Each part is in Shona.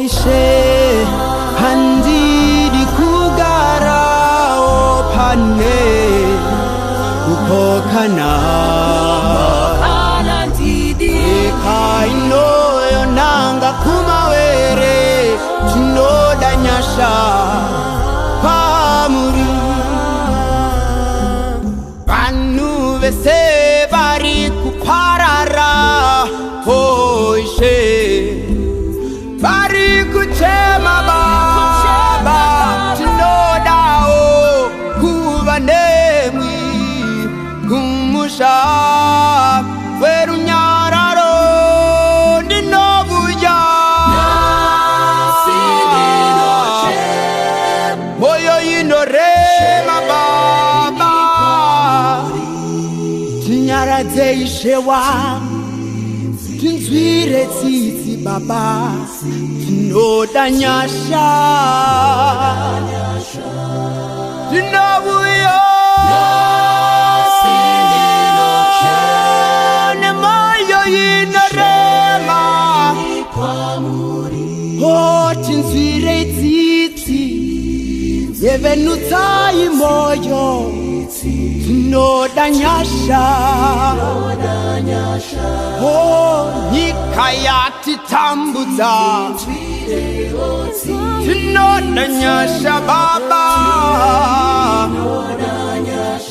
Ishe handiri kugara opane upokana ekaino yonanga kumawere tinodanyasha pamuri vanhu vese vari kuparara. Ishe vari kuchema baba tinodao kuva nemwi kumusha werunyararo ndinovuya moyo inorema baba tinyaradze Ishe wangu tinzwire tsitsi baba tinodanyasha tinovuya nemoyo inorema tinzwire tsitsi yevenutsai moyo tinodanyasha nyika yatitambudza tinodanyasha baba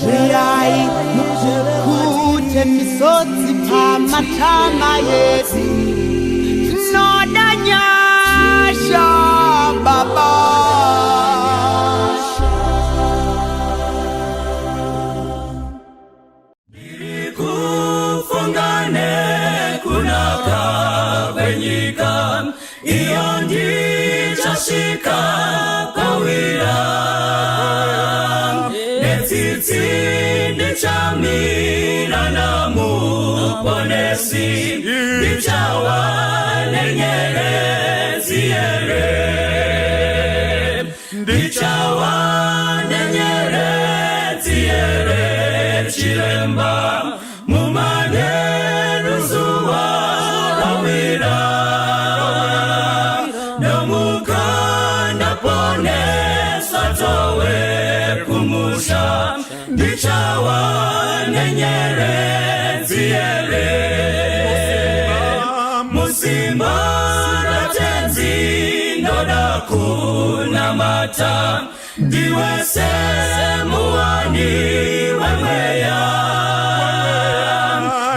uyai mukukute misodzi pamatama yedu tinodanyasha baba. Shika kawira netiti nichamira namu ponesi nichawa nenyere ziere nichawa nenyere ziere chiremba mumane ruzuwa kawira ndichawa nenyere ziere musimba natenzi ndodakuna mata ndiwese muwani weweya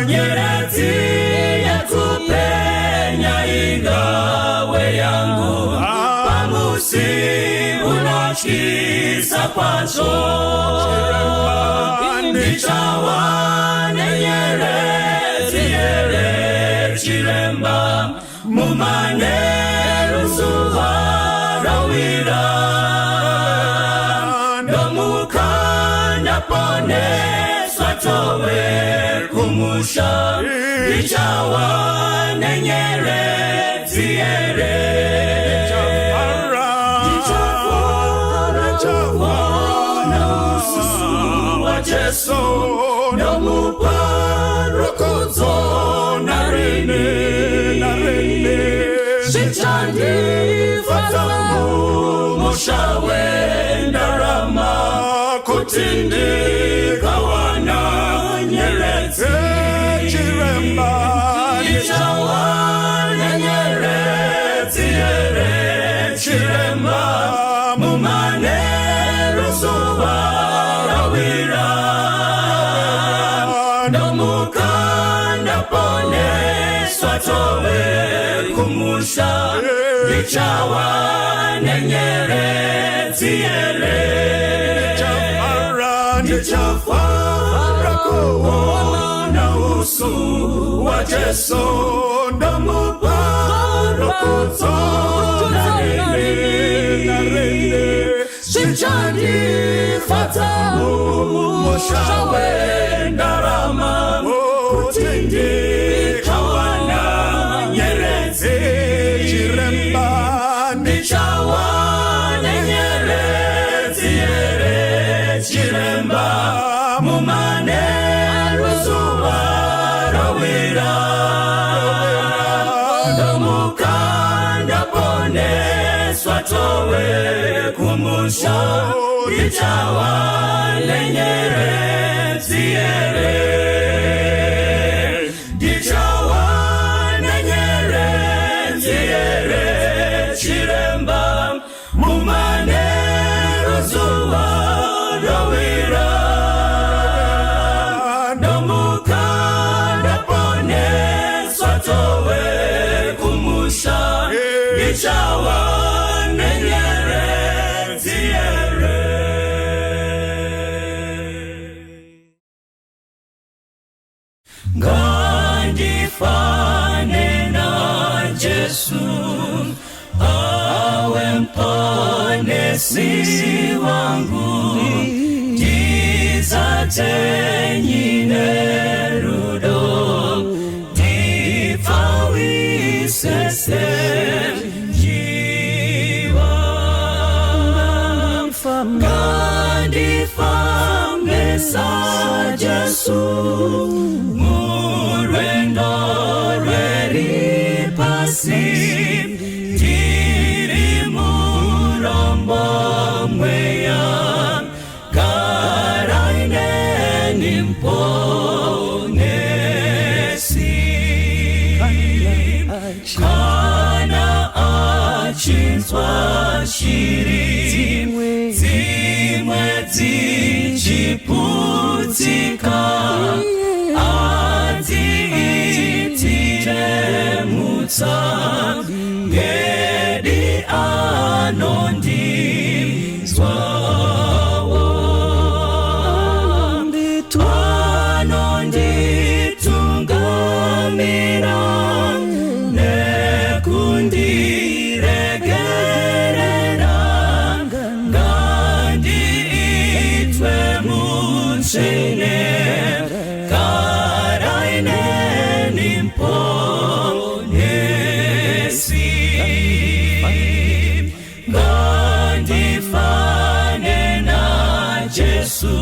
nyerezi yakupenya ingawe yangu pamusi unachisa kwacho ndichawa nenyere ziere chiremba mumane ruzuwa rawira nomuka napone swatowe kumusha ndichawa nenyere ziere ndichawa Jesu no muparukuzo narene Shitandi fatamu mushawe ndarama kutindi kawana nyerezi chiremba ichawana nyerezi chiremba mumane rusuwa rawira nomukanda pone swatowe kumusha ichawa nenyere tiere nichafara kuona usu wa Jesu ndamuparukuzo narene Shijani fatamu mushawe ndarama kutindi kawana nyerezi chiremba nichawa nenyerezi chiremba mumane rusuwa rawira nomukanda pone swatowe kumusha ichawa nenyerezi ichawa nenyerezi chiremba mumane rusuwa rawira nomukanda pone swatowe kumusha ichawa nenyerezi ngandifane na Jesu awe mponesi wangu dizatenyine rudo difawisese jiwa ngandifamesa Jesu murendo reripasi mweya karaine nimponesi kana achinzwa shiri zimwe zichiputika adziitire mutsa ngedi anondizwawo anonditungamira nekundiregerera ngandiitwe munshene karaine nimponesi ngandifane na Jesu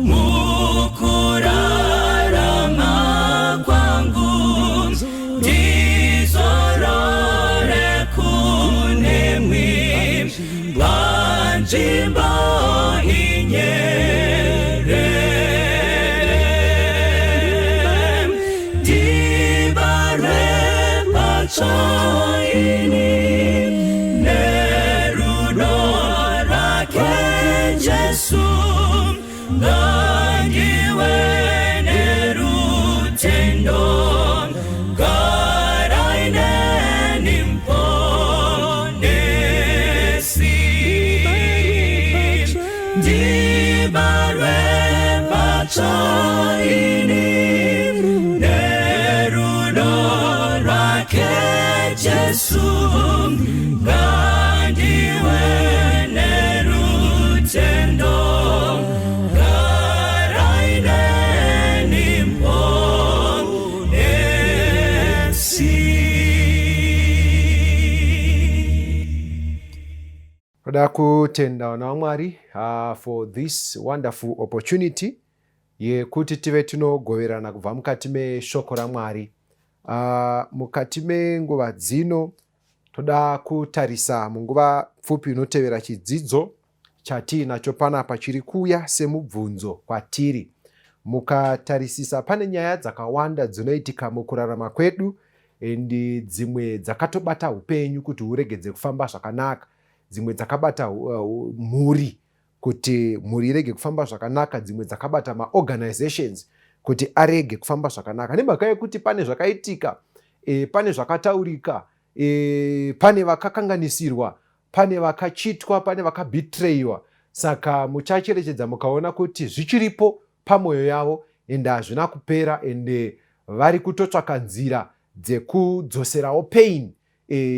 mukurarama kwangu ndizorore kunemwi banjimba inyere dibarwe pachaini Jesu ngangiwe nerutendo karaine nimponesi dibarwe pachaini nerudo rake Jesu ngangiwe tendo karaine nimponesi Toda kutenda vana vaMwari for this wonderful opportunity yekuti tive tinogoverana kubva mukati meshoko raMwari. Mukati menguva dzino toda kutarisa munguva pfupi inotevera chidzidzo chatiinacho panapa chiri kuuya semubvunzo kwatiri. Mukatarisisa pane nyaya dzakawanda dzinoitika mukurarama kwedu, endi dzimwe dzakatobata upenyu kuti huregedze kufamba zvakanaka, dzimwe dzakabata mhuri kuti mhuri irege kufamba zvakanaka, dzimwe dzakabata maorganizations kuti arege kufamba zvakanaka. Nemhaka yekuti pane zvakaitika, pane zvakataurika, pane vakakanganisirwa, pane vakachitwa, pane vakabitreyiwa. Saka muchacherechedza mukaona kuti zvichiripo pamwoyo yavo ende hazvina kupera, ende vari kutotsvaka nzira dzekudzoserawo pain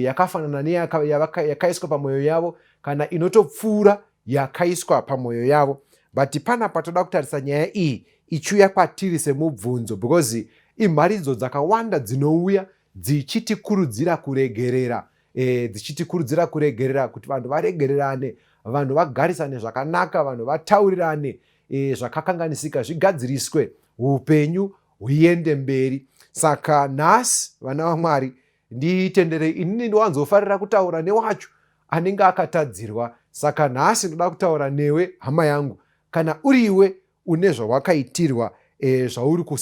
yakafanana neyakaiswa pamwoyo yavo kana inotopfuura yakaiswa pamwoyo yavo. But panapa toda kutarisa nyaya iyi ichiuya kwatiri semubvunzo, because imharidzo dzakawanda dzinouya dzichitikurudzira kuregerera, dzichitikurudzira kuregerera, kuti vanhu varegererane, vanhu vagarisane zvakanaka, vanhu vataurirane zvakakanganisika zvigadziriswe, upenyu huiende mberi. Saka nhasi vana vaMwari, nditendere inini ndiwanzofarira kutaura newacho anenge akatadzirwa. Saka nhasi ndoda kutaura newe hama yangu, kana uriwe une zvawakaitirwa,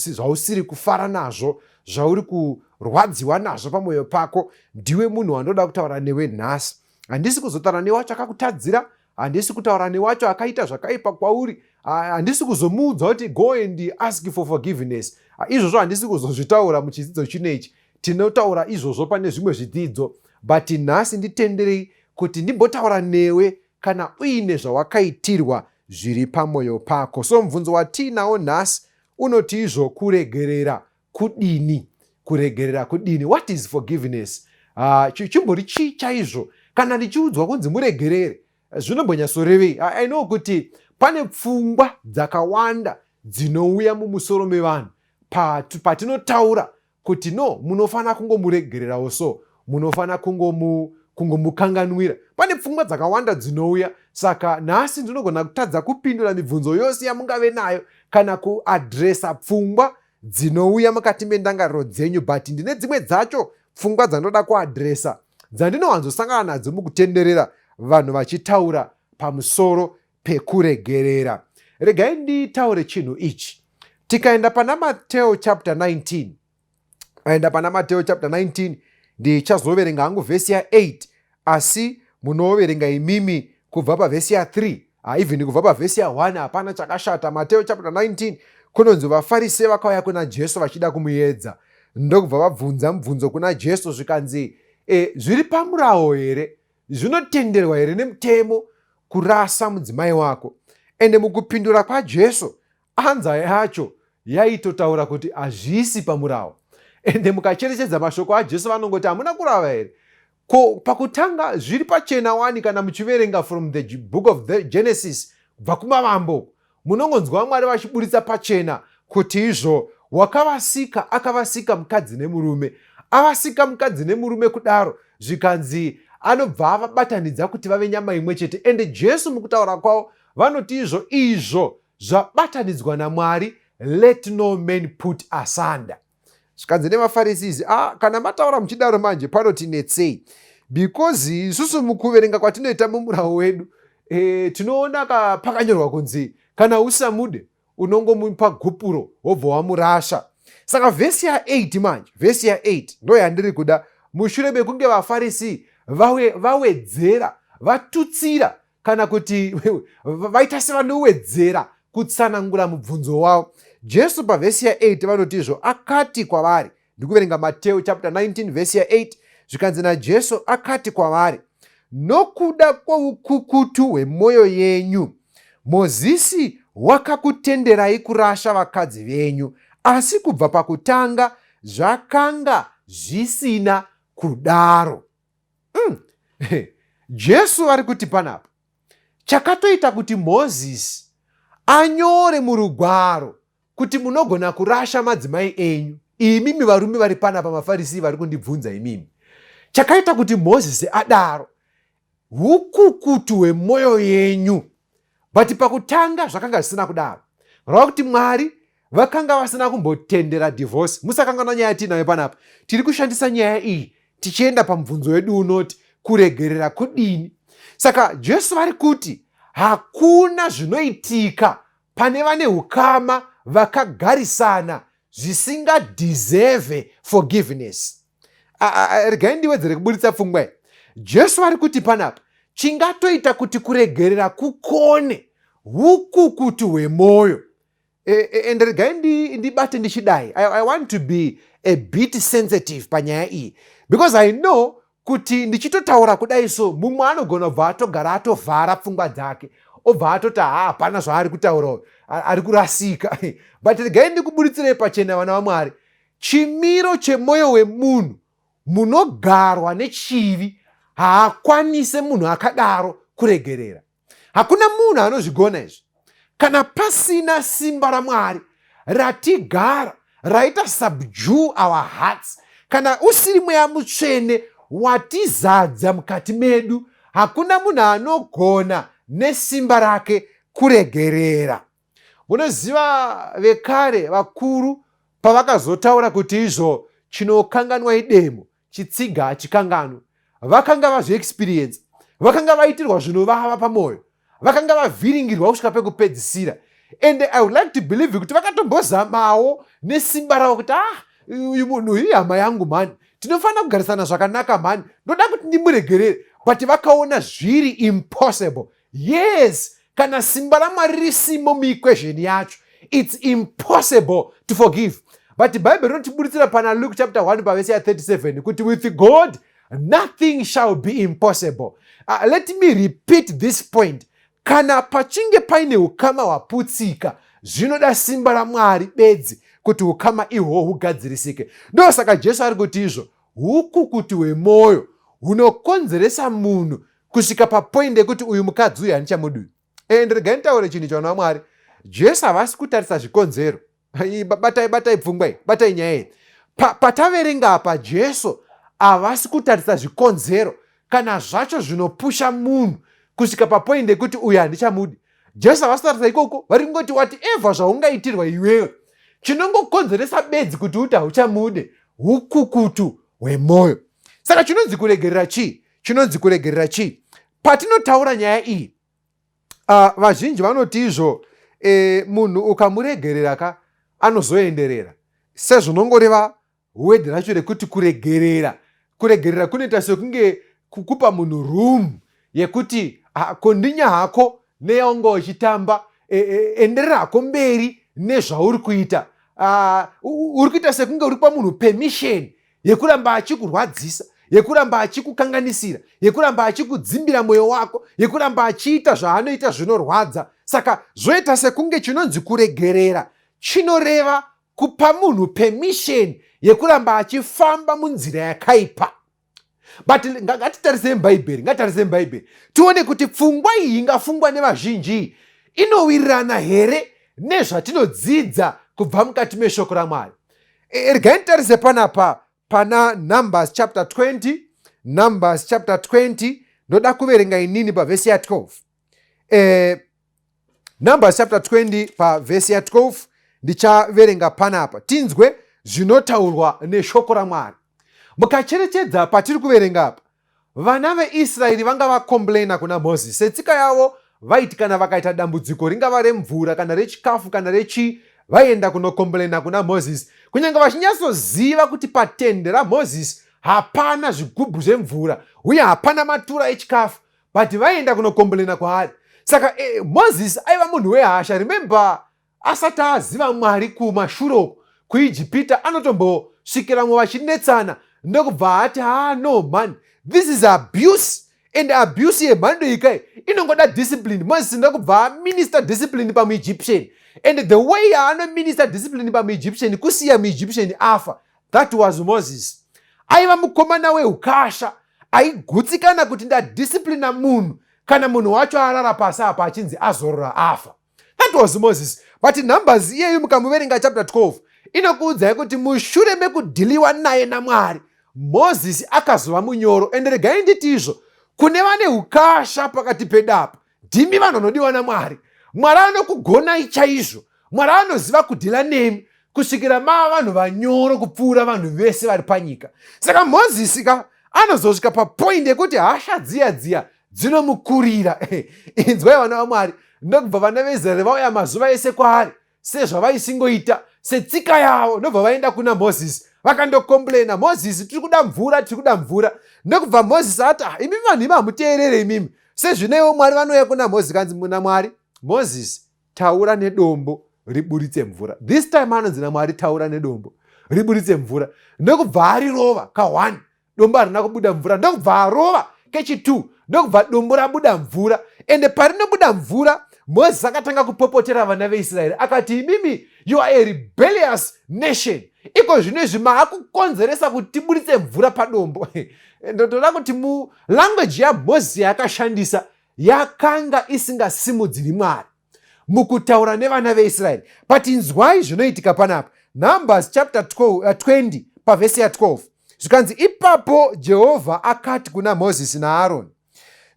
zvausiri kufara nazvo, zvauri kurwadziwa nazvo pamwoyo pako, ndiwe munhu wandoda kutaura newe nhasi. Handisi kuzotaura newacho akakutadzira, handisi kutaura newacho akaita zvakaipa kwauri, handisi kuzomuudza kuti go and ask for forgiveness. Izvozvo handisi kuzozvitaura muchidzidzo chinechi, tinotaura izvozvo pane zvimwe zvidzidzo. But nhasi nditenderei kuti ndimbotaura newe kana uine zvawakaitirwa zviri pamwoyo pako. So mubvunzo watiinawo nhasi unoti izvo, kuregerera kudini? Kuregerera kudini? What is forgiveness? Chimbori chii chaizvo? Kana ndichiudzwa kunzi muregerere, zvinombonyatsorevei? I know kuti pane pfungwa dzakawanda dzinouya mumusoro mevanhu patinotaura kuti no, munofana kungomuregererawo, so munofana kungomukanganwira. Pane pfungwa dzakawanda dzinouya. Saka nhasi ndinogona kutadza kupindura mibvunzo yose yamungave nayo kana kuadresa pfungwa dzinouya mukati mendangariro dzenyu, but ndine dzimwe dzacho pfungwa dzandoda kuadresa dzandinowanzosangana nadzo mukutenderera vanhu vachitaura pamusoro pekuregerera. Regai nditaure chinhu ichi. Tikaenda pana Mateo chapter 19, aenda pana Mateo chapter 19, ndichazoverenga hangu vhesi ya8, asi munoverenga imimi kubva pavhesi ya3, even kubva pavhesi ya1 hapana chakashata. Mateo chapter 19 kunonzi vaFarisi vakauya kuna Jesu vachida kumuedza. Ndokubva vabvunza mubvunzo kuna Jesu zvikanzi, zviri pamurao here, zvinotenderwa here nemutemo kurasa mudzimai wako? Ende mukupindura kwaJesu, anza yacho yaitotaura kuti hazvisi pamurao. Ende mukacherechedza mashoko aJesu vanongoti hamuna kurava here? Ko pakutanga zviri pachena 1 kana muchiverenga from the book of the Genesis kubva kumavambo, munongonzwa Mwari vachiburitsa pachena kuti izvo wakavasika akavasika mukadzi nemurume, avasika mukadzi nemurume kudaro zvikanzi anobva avabatanidza kuti vave nyama imwe chete. Ende Jesu mukutaura kwavo vanoti izvo zvabatanidzwa naMwari, let no man put asunder. Zvikanzi nevaFarisi, kana mataura muchidaro manje panotinetsei, because isusu mukuverenga kwatinoita mumurao wedu, tinoona pakanyorwa kunzi kana usamude unongomupa gupuro wobva wamurasha. Saka vhesi ya8 manje, vhesi ya8 ndo yandiri kuda. Mushure mekunge vaFarisi vawedzera, vatutsira, kana kuti vaita sevanowedzera kutsanangura mubvunzo wavo, Jesu pavhesi ya8 vanotizvo akati kwavari. Ndikuverenga Mateo chapter 19 vhesi ya8, zvikanzi naJesu akati kwavari, nokuda kwoukukutu hwemwoyo yenyu Mozisi wakakutenderai kurasha vakadzi venyu, asi kubva pakutanga zvakanga zvisina kudaro. Jesu ari kuti panapa chakatoita kuti Mozisi anyore murugwaro kuti munogona kurasha madzimai enyu, imimi varume vari panapa, maFarisi vari kundibvunza imimi, chakaita kuti Mozisi adaro ukukutu hwemwoyo yenyu. But pakutanga zvakanga zvisina kudaro. Rava kuti Mwari vakanga vasina kumbotendera divorce. Musakangana nyaya tinayo panapa. Tiri kushandisa nyaya iyi tichienda pamubvunzo wedu unoti kuregerera kudini. Saka Jesu vari kuti hakuna zvinoitika pane vane ukama vakagarisana zvisinga deserve forgiveness. Regai ndiwedzere kuburitsa pfungwa. Jesu vari kuti panapa chingatoita kuti kuregerera kukone ukukutu hwemwoyo. And regai ndibate ndichidai. I want to be a bit sensitive panyaya iyi, because I know kuti ndichitotaura kudai so mumwe anogona kubva atogara atovhara pfungwa dzake obva atoti hapana zvaari kutaurawo, ari kurasika. But regai ndikubuditsirei pachena vana vaMwari, chimiro chemwoyo wemunhu munogarwa nechivi haakwanise munhu akadaro kuregerera. Hakuna munhu anozvigona izvi. Kana pasina simba raMwari ratigara raita subdue our hearts, kana usiri mweya mutsvene watizadza mukati medu, hakuna munhu anogona nesimba rake kuregerera. Munoziva vekare vakuru pavakazotaura kuti izvo chinokanganwa idemo chitsiga hachikanganwa, vakanga vazviexperience, vakanga vaitirwa zvinovava pamwoyo, vakanga vavhiringirwa kusvika pekupedzisira. And I would like to believe kuti vakatombozamawo nesimba ravo kuti uyu munhu iyi hama yangu mani, tinofanira kugarisana zvakanaka mani, ndoda kuti ndimuregerere. But vakaona zviri impossible. Yes, kana simba raMwari risimo muequation yacho, it's impossible to forgive. But Bible rinotibuditsira pana Luke chapter 1 pavesi ya 37 kuti with God nothing shall be impossible. Let me repeat this point. Kana pachinge paine ukama waputsika, zvinoda simba raMwari bedzi kuti ukama ihwo hugadzirisike. Ndosaka Jesu ari kuti izvo ukukutu hwemwoyo hunokonzeresa munhu kusvika papoinde kuti uyu mukadzi uyu hanichamudwi. And regai nditaure chinhu chana vaMwari, Jesu havasi kutarisa zvikonzero. Batai pfungwa, batai nyaya iyi. Pataverenga apa, Jesu havasi kutarisa zvikonzero kana zvacho zvinopusha munhu kusvika papoinde kuti uyu handichamudi. Jesu havasi kutarisa ikoko, vari kungoti whatever zvaungaitirwa iwewe chinongokonzeresa bedzi kuti uti hauchamude, ukukutu hwemwoyo. Saka chinonzi kuregerera chii? Chinonzi kuregerera chii? Patinotaura nyaya iyi, vazhinji vanoti izvo munhu ukamuregerera ka anozoenderera. Sezvinongoreva wedhi racho rekuti kuregerera. Kuregerera kunoita sekunge kukupa munhu room yekuti kondinya hako neyaunga uchitamba, enderera hako mberi nezvauri kuita. Uri kuita sekunge uri kupa munhu permission yekuramba achikurwadzisa, yekuramba achikukanganisira, yekuramba achikudzimbira mwoyo wako, yekuramba achiita zvaanoita zvinorwadza. Saka zvoita sekunge chinonzi kuregerera chinoreva kupa munhu permission yekuramba achifamba munzira yakaipa. But ngatitarisei Bhaibheri, tione kuti pfungwa iyi ingafungwa nevazhinji inowirirana here nezvatinodzidza kubva mukati meshoko raMwari. Regai nditarise panapa pana Numbers chapter 20. Numbers chapter 20 ndoda kuverenga inini pavhesi ya 12. Numbers chapter 20 pavhesi ya 12 ndichaverenga panapa. Tinzwe zvinotaurwa neshoko raMwari. Mukacherechedza patiri kuverenga apa, vana veIsraeri vanga vakomplaina kuna Mozisi. Setsika yavo vaiti kana vakaita dambudziko ringava remvura kana rechikafu kana rechi, vaienda kunokomplaina kuna Mozisi. Kunyange vachinyatsoziva kuti patende raMozisi hapana zvigubhu zvemvura uye hapana matura echikafu, but vaienda kunokomplaina kwaari. Saka Mozisi aiva munhu wehasha. Remember, asati aziva Mwari kumashuro kuIjipita, anotombosvikiramo vachinetsana ndokubva ati no man, this is abuse. And abuse yemhando ikai inongoda discipline. Mozisi ndokubva minister discipline pamuEgyptian, and the way minister discipline pamuEgyptian kusiya muEgyptian afa. That was Moses. Aiva mukomana weukasha, aigutsikana kuti ndadisciplina munhu kana munhu wacho arara pasi apa achinzi azorora afa. That was Moses. But Numbers iyeyu mukamuverenga chapter 12 inokuudzai kuti mushure mekudhiliwa naye naMwari, Mozisi akazova munyoro. And regai nditi izvo, kune vane ukasha pakati pedapo, ndimi vanhu vanodiwa naMwari. Mwari anokugonai chaizvo. Mwari anoziva kudhila nemi kusvikira mava vanhu vanyoro kupfuura vanhu vese vari panyika. Saka Mozisi anozosvika papoindi yekuti hasha dziya dzinomukurira. Inzwai vana vaMwari, ndokubva vana veIsraeri vauya mazuva ese kwaari sezvavaisingoita setsika yavo, ndobva vaenda kuna Mozisi vakandokomplena, Mozisi, tiri kuda mvura. Ndokubva Mozisi ati, imi vanhu imi hamuteerere imimi. Sezvinewo Mwari vanouya kuna Mozisi kanzi, muna Mwari, Mozisi, taura nedombo riburitse mvura. This time anonzi naMwari, taura nedombo riburitse mvura. Ndokubva arirova ka1, dombo harina kubuda mvura. Ndokubva arova kechi2, ndokubva dombo rabuda mvura. Ende parinobuda mvura, Mozisi akatanga kupopotera vana veIsraeri akati, imimi, you are a rebellious nation. Iko zvinezvi maakukonzeresa kuti tiburitse mvura padombo. Ndotoda kuti language yaMozisi yakashandisa yakanga isingasimudziri Mwari mukutaura nevana veIsraeri. But inzwai zvinoitika panapa. Numbers chapter 20 pavhesi ya12. Zvikanzi, ipapo Jehovha akati kuna Mozisi naAroni,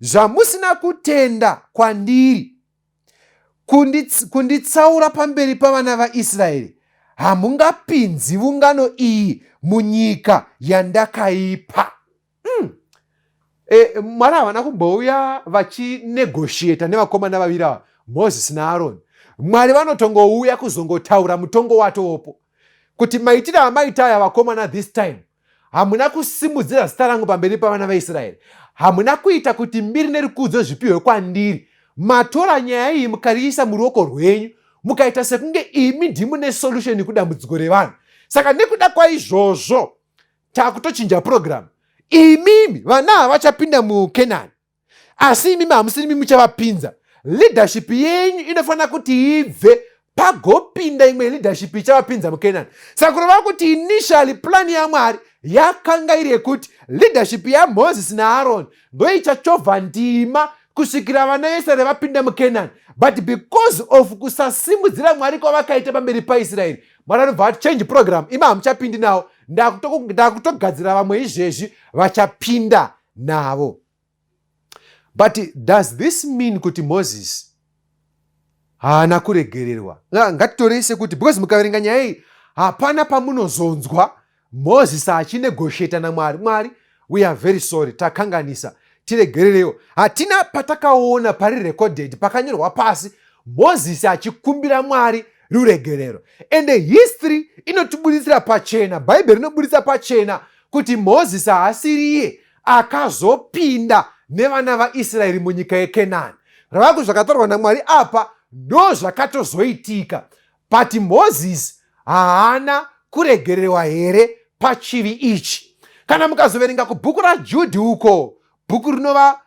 zvamusina kutenda kwandiri kunditsaura pamberi pavana vaIsraeri, hamungapinzi ungano iyi munyika yandakaipa. Mwari havana kumbouya vachinegotiata nevakomana vaviri ava, Mozisi naAroni. Mwari vanotongouya kuzongotaura mutongo watopo kuti maitiro amaita aya vakomana this time, hamuna kusimudzira zita rangu pamberi pavana vaIsraeri, hamuna kuita kuti mbiri nerikudzo zvipiwe kwandiri. Matora nyaya iyi mukariisa muruoko rwenyu, mukaita sekunge imi ndimune solution kudambudziko revanhu. Saka nekuda kwaizvozvo takutochinja program. Imimi vana havachapinda muKenani, asi imimi hamusiri muchavapinza. Leadership yenyu inofanira kuti ibve pagopinda imwe leadership ichavapinza muKenani. Saka kureva kuti initially plan yaMwari yakanga iri yekuti leadership yaMozisi naAroni ndoichachovha ndima kusvikira vana veIsraeri vapinda muKenani. But because of kusasimudzira Mwari kwavakaita pamberi paIsraeri, Mwari anobva ati change program, ima hamuchapindi navo, ndakutogadzira vamwe izvezvi vachapinda navo. But does this mean kuti Mozisi haana kuregererwa? Ngatitorei sekuti, because mukaverenga nyaya iyi hapana pamunozonzwa Mozisi achinegotiata naMwari, Mwari, we are very sorry, takanganisa, tiregererewo. Hatina patakaona pari recorded pakanyorwa pasi Mozisi achikumbira Mwari ruregerero. And the history inotibuditsira pachena, Bible inobuditsa pachena kuti Mozisi haasiriye akazopinda nevana vaIsraeri munyika yeKenani. Ravaku zvakatorwa naMwari apa ndo zvakatozoitika. But Mozisi haana kuregererwa here pachivi ichi. Kana mukazoverenga kubhuku raJudhi uko, bhuku rinova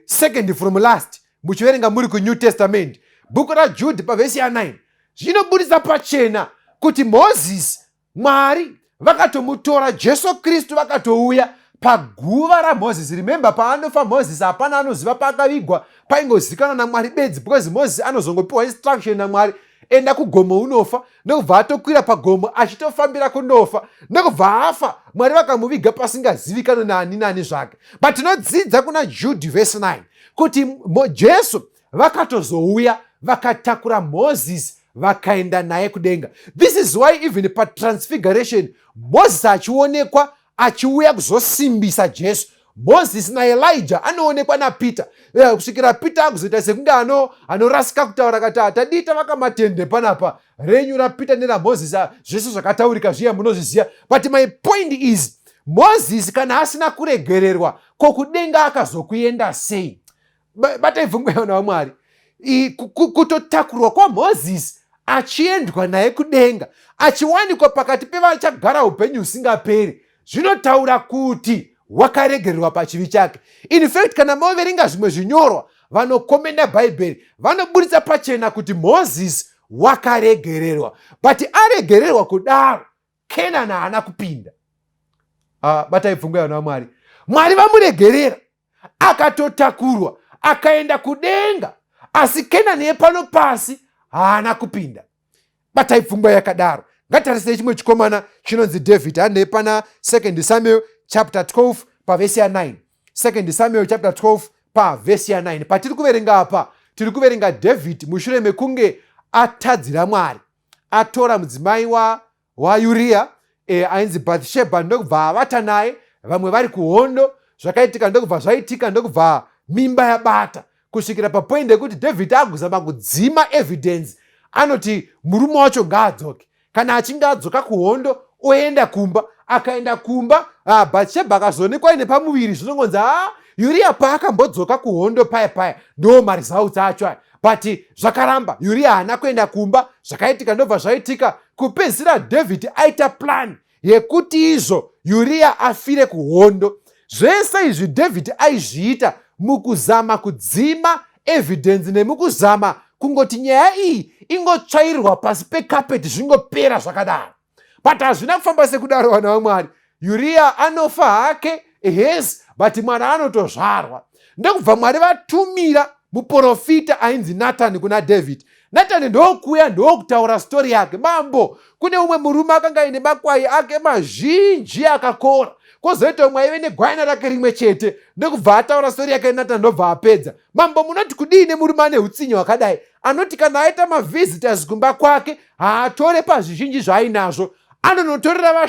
second from last, muchiverenga muri kuNew Testament, bhuku raJudhi pavhesi ya9, zvinobudisa pachena kuti Mozisi, Mwari vakatomutora Jesu Kristu vakatouya paguva raMozisi. Remember, paanofa Mozisi hapana anoziva paakavigwa, paingozikanwa naMwari bedzi, because Mozisi anozongopiwa instruction naMwari, enda kugomo unofa, ndokubva atokwira pagomo achitofambira kundofa, ndokubva afa. Mwari vakamuviga pasingazivikanwe naani nani zvake. But tinodzidza kuna Judhi vhesi 9 kuti Jesu vakatozouya vakatakura Mozisi vakaenda naye kudenga. This is why even patransfiguration Mozisi achionekwa achiuya kuzosimbisa Jesu. Mozisi naElijah anoonekwa naPeter, kusvikira Peter akuzoita sekunge anorasika kutaura kati tadita vakamatende panapa, renyu raPeter neraMozisi zvese zvakataurika zviya munozviziva. But my point is, Mozisi kana asina kuregererwa, kokudenga akazokuenda sei? Bataibvungwa vana vaMwari, kutotakurwa kwaMozisi achiendwa naye kudenga, achiwanikwa pakati pevachagara upenyu husingaperi, zvinotaura kuti wakaregererwa pachivi chake. In fact, kana moverenga zvimwe zvinyorwa vanokomenda Bhaibheri vanobuditsa pachena kuti Mozisi wakaregererwa. But aregererwa kudaro, Kenani haana kupinda. Bataibvungwa vana vaMwari, Mwari vamuregerera akatotakurwa akaenda kudenga, asi Kenani yepano pasi haana kupinda. Bataibvungwa yakadaro. Ngatarisei chimwe chikomana chinonzi David, ane pana 2 Samuel chapter 12 pavhesi ya9. 2 Samuel chapter 12 pavhesi ya 9. Patiri kuverenga apa, tiri kuverenga David mushure mekunge atadzira Mwari, atora mudzimai waUria ainzi Bathsheba, ndokubva avata naye, vamwe vari kuhondo, zvakaitika ndokubva zvaitika, ndokubva mimba yabata, kusvikira papoindi yekuti David aguzama kudzima evidence. Anoti murume wacho ngaadzoke, kana achinge adzoka kuhondo oenda kumba. Akaenda kumba, Bathsheba akazoonekwa ine pamuviri, zvinongonzi Uria paakambodzoka kuhondo paya ndo maresults acho aya. But zvakaramba, Uria haana kuenda kumba, zvakaitika ndobva zvaitika. Kupedzisira David aita plan yekuti izvo Uria afire kuhondo. Zvese izvi David aizviita mukuzama kudzima evidence nemukuzama kungoti nyaya iyi ingotsvairirwa pasi pekapeti zvingopera zvakadaro. But hazvina kufamba sekudaro, vana vaMwari. Uria anofa hake, yes, but mwana anotozvarwa. Ndokubva Mwari vatumira muprofita ainzi Natani kuna David. Natani ndokuya ndokutaura stori yake. Mambo, kune umwe murume akanga ine makwai ake mazhinji akakora, kwozoita umwe aive negwaina rake rimwe chete. Ndokubva ataura stori yake Natani, ndobva apedza. Mambo, munoti kudini murume ane utsinye hwakadai, anoti kana aita mavisitors kumba kwake haatore pazvizhinji zvaainazvo, anonotorera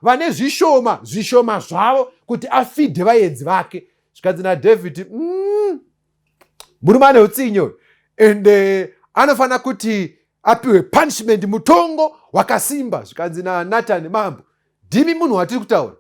vane zvishoma zvavo kuti afidhe vaenzi vake. Zvikanzi naDavid, murume ane utsinye, ende anofanira kuti apiwe punishment, mutongo wakasimba. Zvikanzi naNatani, mambo, ndimi munhu watiri kutaura.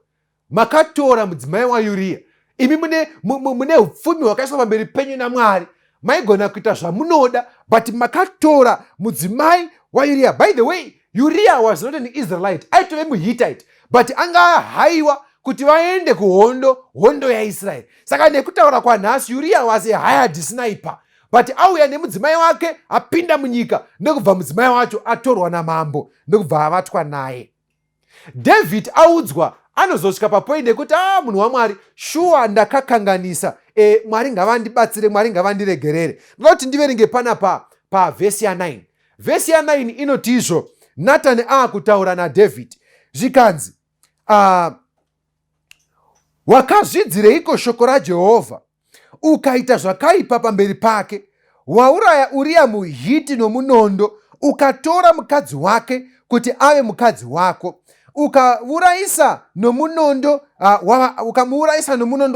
Makatora mudzimai waUria, imi mune upfumi hwakaiswa pamberi penyu naMwari, maigona kuita zvamunoda, but makatora mudzimai waUria. By the way, Uria was not an Israelite, aitove muHittite, but anga ahaiwa kuti vaende kuhondo, hondo yaIsraeri. Saka nekutaura kwanhasi, Uria was a hired sniper, but auya nemudzimai wake apinda munyika, ndokubva mudzimai wacho atorwa namambo, ndokubva avatwa naye. David audzwa, anozosvika papoindi yekuti munhu waMwari, shuwa ndakakanganisa, Mwari ngavandibatsire, Mwari ngavandiregerere. Ndoti ndiverenge panapa pavhesi ya 9. Vhesi ya 9 inoti izvo, Natani akutaura naDavid, zvikanzi, wakazvidzireiko shoko raJehovha ukaita zvakaipa pamberi pake? Wauraya Uria muHiti nomunondo, ukatora mukadzi wake kuti ave mukadzi wako, ukamuurayisa nomunondo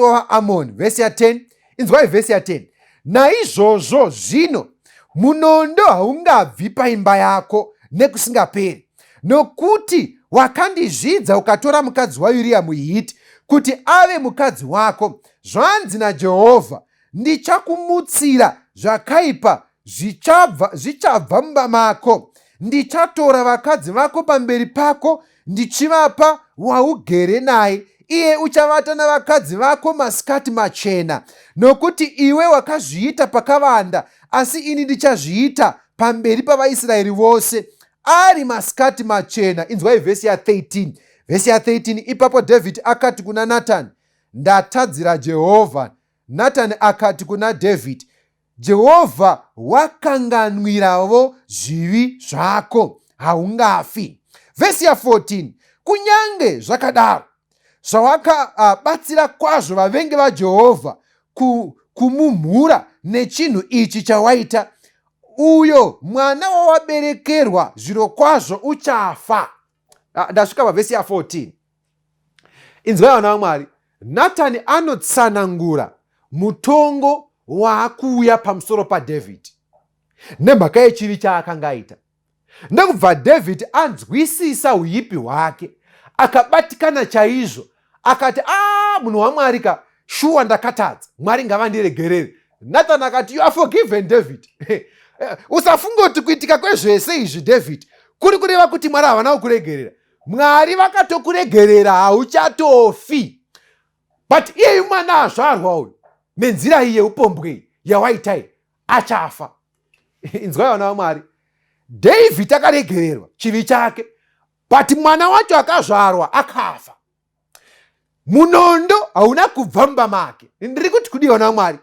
wavaAmoni. Vhesi ya 10, inzwai vhesi ya 10. Naizvozvo zvino munondo haungabvi paimba yako nekusingaperi, nokuti wakandizvidza ukatora mukadzi waUria muHiti kuti ave mukadzi wako. Zvanzi naJehovha, ndichakumutsira zvakaipa zvichabva mumba mako. Ndichatora vakadzi vako pamberi pako ndichivapa waugere naye, iye uchavata navakadzi vako masikati machena, nokuti iwe wakazviita pakavanda, asi ini ndichazviita pamberi pavaIsraeri vose ari masikati machena. Inzwai vhesi ya 13. Vhesi ya 13, ipapo David akati kuna Natani, ndatadzira Jehovha. Natani akati kuna David, Jehovha wakanganwirawo zvivi zvako, haungafi. Vhesi ya 14, kunyange zvakadaro, zvawakabatsira kwazvo vavengi vaJehovha kumumhura nechinhu ichi chawaita, uyo mwana wawaberekerwa zviro kwazvo uchafa. Ndasvika pavhesi ya 14. Inzwai vana vaMwari, Natani anotsanangura mutongo waakuuya pamusoro paDhavidhi nemhaka yechivi chaakanga aita. Ndokubva David anzwisisa uipi hwake, akabatikana chaizvo, akati munhu waMwari ka, shuwa ndakatadza, Mwari ngavandiregerere. Natani akati, you are forgiven David. Usafungoti kuitika kwezvese izvi David kuri kureva kuti Mwari havana kukuregerera. Mwari vakatokuregerera, hauchatofi. But iye mwana azvarwa uyu nenzira iyi yeupombwe yawaitai achafa. Inzwai vana vaMwari, David akaregererwa chivi chake, but mwana wacho akazvarwa akafa. Munondo hauna kubva mumba make. Ndiri kuti kudii vana vaMwari,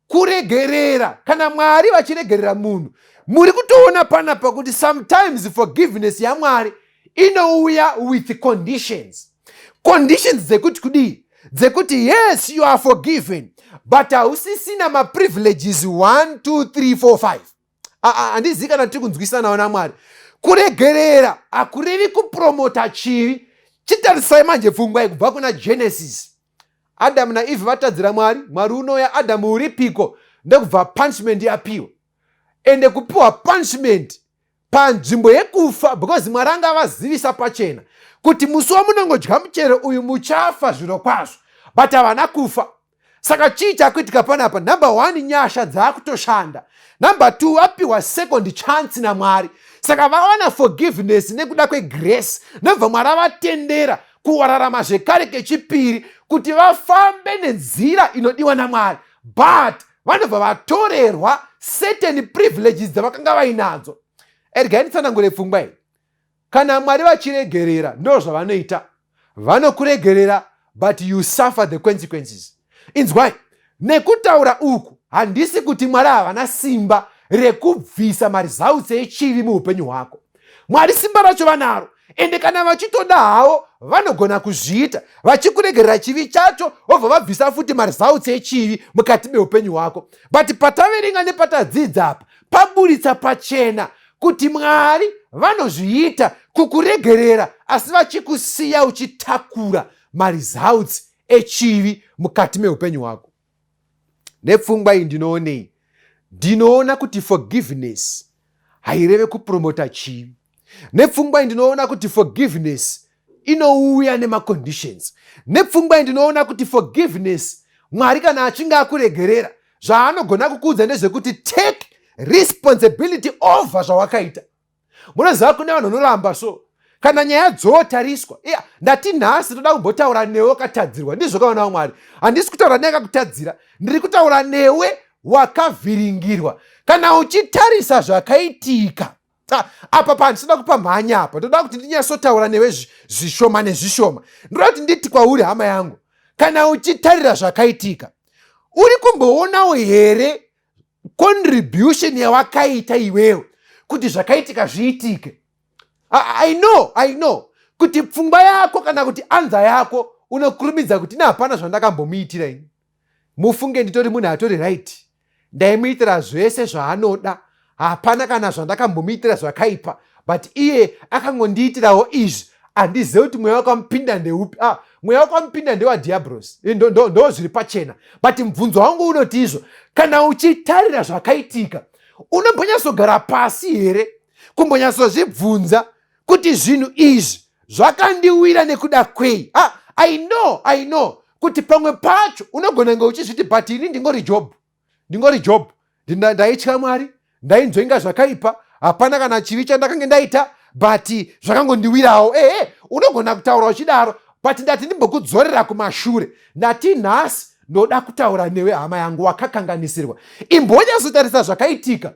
kuregerera, kana Mwari vachiregerera munhu, muri kutoona panapa kuti sometimes forgiveness yaMwari inouya with conditions. Conditions dzekuti kudii, dzekuti yes you are forgiven but hausisina maprivileges 1 2 3 4 5. Handizivi kana tiri kunzwisanawo naMwari. Kuregerera hakurevi kupromota chivi. Chitarisai manje pfungwa kubva kuna Genesis. Adamu naEvhe vatadzira Mwari. Mwari unoya, Adamu uripiko? Ndokubva punishment yapiwa. Ende kupiwa punishment panzvimbo yekufa, because Mwari anga avazivisa pachena kuti musi wamunongodya muchero uyu muchafa zviro kwazvo, but havana kufa. Saka chii chakuitika panapa? Number 1, nyasha dzakutoshanda. Number 2, apiwa second chance naMwari. Saka vawana forgiveness nekuda kwegrace. Ndobva Mwari avatendera kuwararama zvekare kechipiri kuti vafambe nenzira inodiwa naMwari, but vanobva vatorerwa certain privileges dzavakanga vainadzo. Regai nditsanangure pfungwa iyi. Kana Mwari vachiregerera, ndo zvavanoita. Vanokuregerera but you suffer the consequences. Inzwai, nekutaura uku handisi kuti Mwari havana simba rekubvisa marizautsi echivi muupenyu hwako. Mwari simba racho vanaro, ende kana vachitoda havo vanogona kuzviita, vachikuregerera chivi chacho vobva vabvisa futi marizautsi echivi mukati meupenyu hwako. But pataverenga nepatadzidza apa, paburitsa pachena kuti Mwari vanozviita kukuregerera asi vachikusiya uchitakura marizautsi echivi mukati meupenyu hwako. Nepfungwa iyi ndinoonei? Ndinoona kuti forgiveness haireve kupromota chivi. Nepfungwa iyi ndinoona kuti forgiveness inouya nemaconditions. Nepfungwa iyi ndinoona kuti forgiveness, Mwari kana achinge akuregerera, zvaanogona kukuudza ndezvekuti take responsibility over zvawakaita. Munoziva kune vanhu vanoramba so, kana nyaya dzotariswa, ndati nhasi toda kumbotaura newe wakatadzirwa. Ndizvo kaona Mwari. Handisi kutaura newe akakutadzira, ndiri kutaura newe wakavhiringirwa. Kana uchitarisa zvakaitika, apa pandisina kupa mhanya apa, ndoda kuti ndinyasotaura newe zvishoma nezvishoma. Ndoda kuti nditi kwauri hama yangu, kana uchitarira zvakaitika, uri kumboonawo here contribution yawakaita iwewe kuti zvakaitika zviitike? I know kuti pfungwa yako kana kuti anza yako unokurumidza kuti hapana zvandakambomuitira ini. Mufunge nditori munhu atori right, ndaimuitira zvese zvaanoda, hapana kana zvandakambomuitira zvakaipa, but iye akangondiitirawo izvi. Handizivi kuti mweya wakamupinda ndeupi. Mweya wakamupinda ndewaDiablos, ndo zviri pachena. But mubvunzo wangu unoti izvo, kana uchitarira zvakaitika, unombonyatsogara pasi here kumbonyatsozvibvunza kuti zvinhu izvi zvakandiwira nekuda kwei? I know kuti pamwe pacho unogona kunge uchizviti but ini ndingori Job, ndaitya Mwari, ndainzvenga zvakaipa, hapana kana chivi chandakange ndaita, but zvakangondiwirawo. Unogona kutaura uchidaro, but ndati ndimbokudzorera kumashure. Ndati nhasi ndoda kutaura newe hama yangu wakakanganisirwa. Imbonyasotarisa zvakaitika,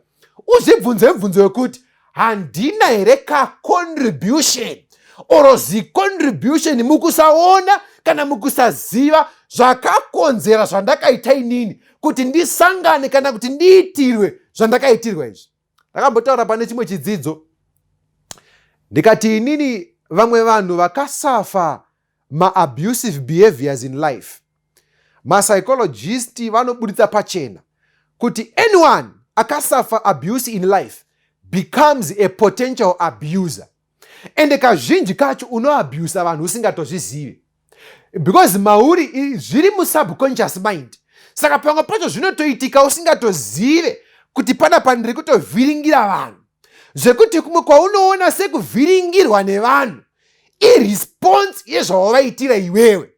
uzvibvunze mubvunzo wekuti handina here kacontribution oro zicontribution mukusaona kana mukusaziva zvakakonzera zvandakaita inini kuti ndisangane kana kuti ndiitirwe zvandakaitirwa izvi. Ndakambotaura pane chimwe chidzidzo ndikati inini vamwe vanhu vakasafa ma-abusive behaviors in life, ma-psychologists vanoburitsa pachena kuti anyone akasafa abuse in life becomes a potential abuser. Ende kazhinji kacho unoabusa vanhu usingatozvizivi, because mauri zviri musubconscious mind. Saka pamwe pacho zvinotoitika usingatozive kuti panapa ndiri kutovhiringira vanhu, zvekuti kumwe kwaunoona sekuvhiringirwa nevanhu iresponse yezvawavaitira iwewe.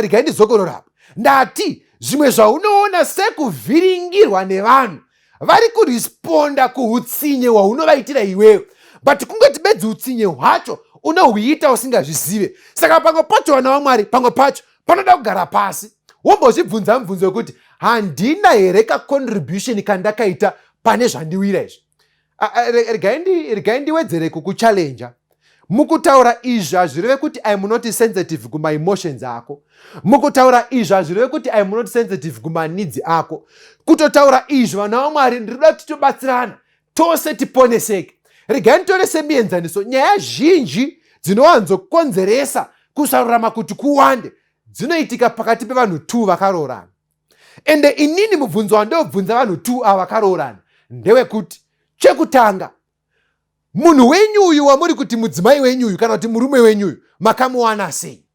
Regai ndizokorora. Ndati zvimwe zvaunoona sekuvhiringirwa nevanhu vari kuresponda kuutsinye hwaunovaitira iwewe, but kungoti bedzi utsinye hwacho unohuita usingazvizive. Saka pamwe pacho vana vaMwari, pamwe pacho panoda kugara pasi wombozvibvunza mubvunzo wekuti handina here kacontribution kandakaita pane zvandiwira izvi. Regai ndiwedzere kukuchallenja. Mukutaura izvi hazvireve kuti I am not sensitive kuma emotions ako. Mukutaura izvi hazvireve kuti I am not sensitive kuma needs ako. Kutotaura izvi vana vaMwari ndinoda kuti tobatsirana tose tiponeseke. Regai nditore semienzaniso. Nyaya zhinji dzinowanzokonzeresa kusarurama kuti kuwande dzinoitika pakati pevanhu 2 vakaroorana. Ende inini mubvunzo wandobvunza vanhu 2 ava vakaroorana ndewekuti, chekutanga, munhu wenyuyu wamuri kuti mudzimai wenyuyu kana kuti murume wenyuyu makamuwana sei?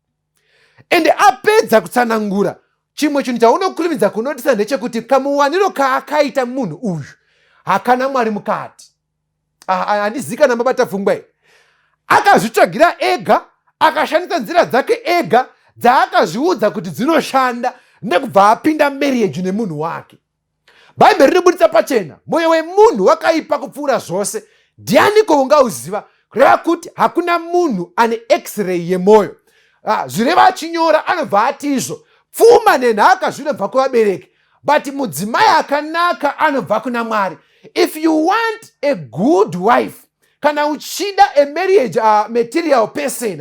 Ende apedza kutsanangura, chimwe chinhu chaunokurumidza kunotisa ndechekuti kamuwaniro kaakaita munhu uyu hakana Mwari mukati. Handizivi kana mabata pfungwa iyi. Akazvitsvagira ega, akashandisa nzira dzake ega dzaakazviudza kuti dzinoshanda, ndekubva apinda marriage nemunhu wake. Bhaibheri rinobuditsa pachena mwoyo wemunhu wakaipa kupfuura zvose. Ndianiko ungauziva? Kureva kuti hakuna munhu ane x-ray yemwoyo. Zvireva achinyora anobva ati izvo pfuma nenhaka zvinobva kuvabereki, but mudzimai akanaka anobva kuna Mwari. If you want a good wife, kana uchida a marriage material person,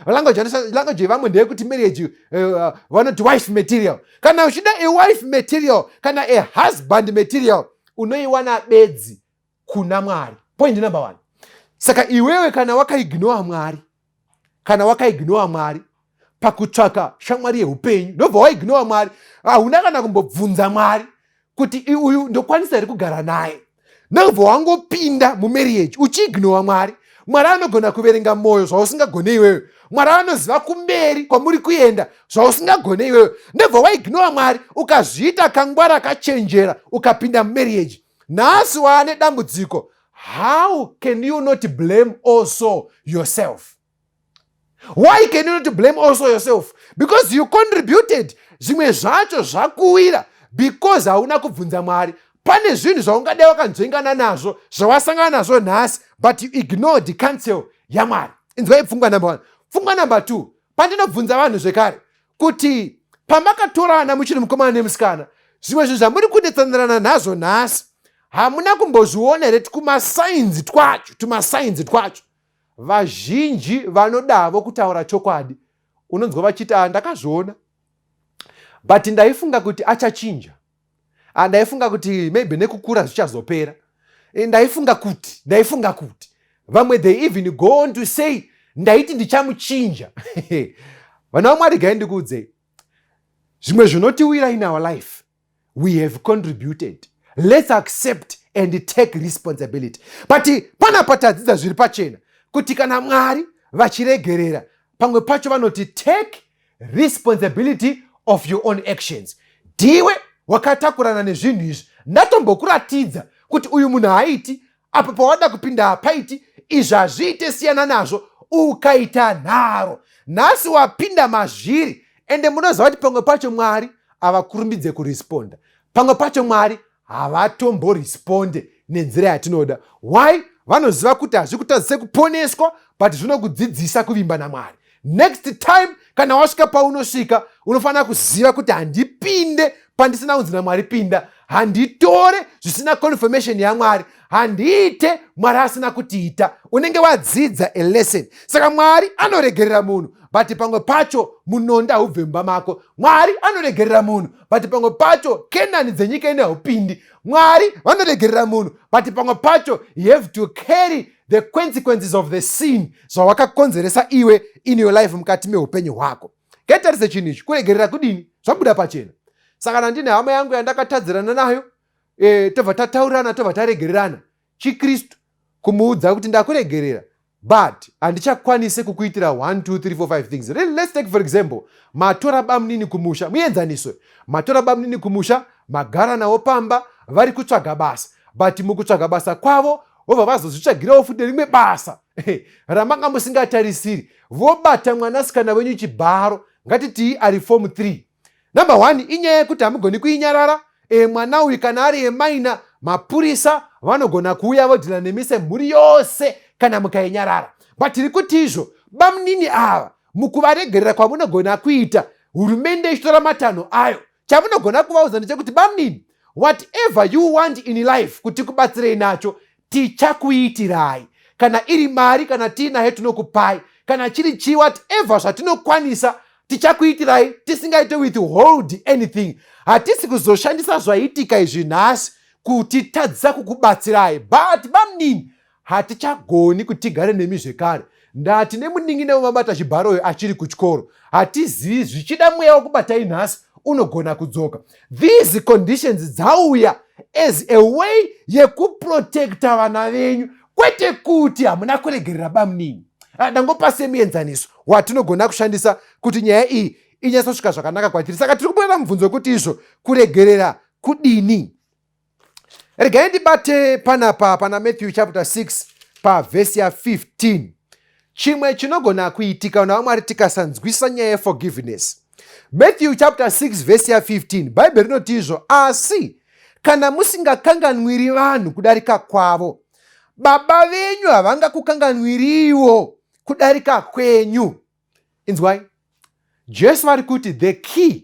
language yevamwe ndeyekuti marriage vanoti wife material. Kana uchida a wife material kana a husband material, unoiwana bedzi kuna Mwari. Point number 1. Saka iwewe kana wakaignore Mwari pakutsvaka shamwari yeupenyu, ndobva waignore Mwari, hauna kana kumbobvunza Mwari kuti uyu ndokwanisa here kugara naye, ndobva wangopinda mumarriage uchiignore Mwari. Mwari anogona kuverenga mwoyo zvausingagone iwewe. Mwari anoziva kumberi kwamuri kuenda zvausingagone iwewe. Ndobva waignore Mwari ukazviita kangwara kachenjera ukapinda mumarriage. Nhasi waane dambudziko. How can you not blame also yourself? Why can you not blame also yourself? Because you contributed. Zvimwe zvacho zvakuwira because hauna kubvunza Mwari. Pane zvinhu zvaungadai wakanzvengana nazvo zvawasangana nazvo nhasi, but you ignored the counsel yaMwari. Inzwai pfungwa number 1. Pfungwa number 2, pandinobvunza vanhu zvekare kuti pamakatorana muchiri mukomana nemusikana, zvimwe zvinhu zvamuri kudetsanirana nazvo nhasi hamuna kumbozviona here tumasainzi twacho. Vazhinji vanodavo kutaura chokwadi. Unonzwa vachiti ndakazviona, but ndaifunga kuti achachinja. Ndaifunga kuti maybe nekukura zvichazopera. Ndaifunga kuti. Vamwe they even go on to say ndaiti ndichamuchinja. Vana vaMwari gaindikuudze. Zvimwe zvinotiwira in our life, we have contributed. Let's accept and take responsibility. But panapa tadzidza zviri pachena kuti kana Mwari vachiregerera, pamwe pacho vanoti take responsibility of your own actions. Ndiwe wakatakurana nezvinhu izvi. Ndatombokuratidza kuti uyu munhu haiti, apa pawada kupinda hapaiti, izvi hazviite siyana nazvo, ukaita nharo. Nhasi wapinda mazviri, ende munoziva kuti pamwe pacho Mwari havakurumbidze kuresponda. Pamwe pacho Mwari havatomboresponde nenzira yatinoda. Why? Vanoziva kuti hazvikutadzise kuponeswa, but zvinokudzidzisa kuvimba naMwari. Next time kana wasvika paunosvika, unofanira kuziva kuti handipinde pandisina kunzi naMwari pinda, handitore zvisina confirmation yaMwari, handiite Mwari asina kutiita. Unenge wadzidza a lesson. Saka Mwari anoregerera munhu, but pamwe pacho munonda haubve mumba mako. Mwari anoregerera munhu, but pamwe pacho Kenani dzenyika ine haupindi. Mwari vanoregerera munhu, but pamwe pacho you have to carry the consequences of the sin zvawakakonzeresa iwe in your life mukati meupenyu hwako. Ngatitarisa chinhu ichi, kuregerera kudini? Zvabuda pachena. Saka ndine hama yangu yandakatadzirana nayo, tobva tataurana, tobva taregererana chiKristu, kumuudza kuti ndakuregerera, but handichakwanise kukuitira 1 2 3 4 5 things. Let's take for example, matora bamunini kumusha, muenzaniswe. Matora bamunini kumusha, magara nawo pamba, vari kutsvaga basa, but mukutsvaga basa kwavo vobva vazozvitsvagirawo futi rimwe basa ramanga musingatarisiri. Vobata mwanasikana wenyu chibharo, ngatiti ari form 3. Number 1, inyaya yekuti hamugoni kuinyarara. Mwana uyu kana ari emaina, mapurisa vanogona kuuya vodhila nemise mhuri yose kana mukainyarara. But tiri kuti izvo bamunini ava mukuvaregerera kwamunogona kuita, hurumende ichitora matanho ayo. Chamunogona kuvaudza ndechekuti bamunini, whatever you want in life kuti kubatsirei nacho, tichakuitirai. Kana iri mari kana tiinayo tinokupai, kana chiri chi, whatever zvatinokwanisa tichakuitirai, tisingaite withhold anything. Hatisi kuzoshandisa zvaitika izvi nhasi kutitadzisa kukubatsirai, but bamunini hatichagoni kuti tigare nemi zvekare. ndati nemuningi wemabata chibharoyo achiri kuchikoro hatizivi zvichida mweya wekubatai nhasi unogona kudzoka. These conditions dzauya as a way yekuprotecta vana venyu, kwete kuti hamuna kuregerera bamuningi. Dangopa semuenzaniso watinogona kushandisa kuti nyaya iyi inyatsosvika zvakanaka kwatiri. Saka tiri kubuda mubvunzo wekuti izvo kuregerera kudini. Regai ndibate panapa pana Matthew chapter 6 pavhesi ya15. Chimwe chinogona kuitika kuna vaMwari tikasanzwisa nyaya yeforgiveness. Matthew chapter 6 vhesi ya15 Bible rinoti izvo, asi kana musingakanganwiri vanhu kudarika kwavo, Baba venyu havangakukanganwiriwo kudarika kwenyu. Inzwai, Jesu vari kuti the key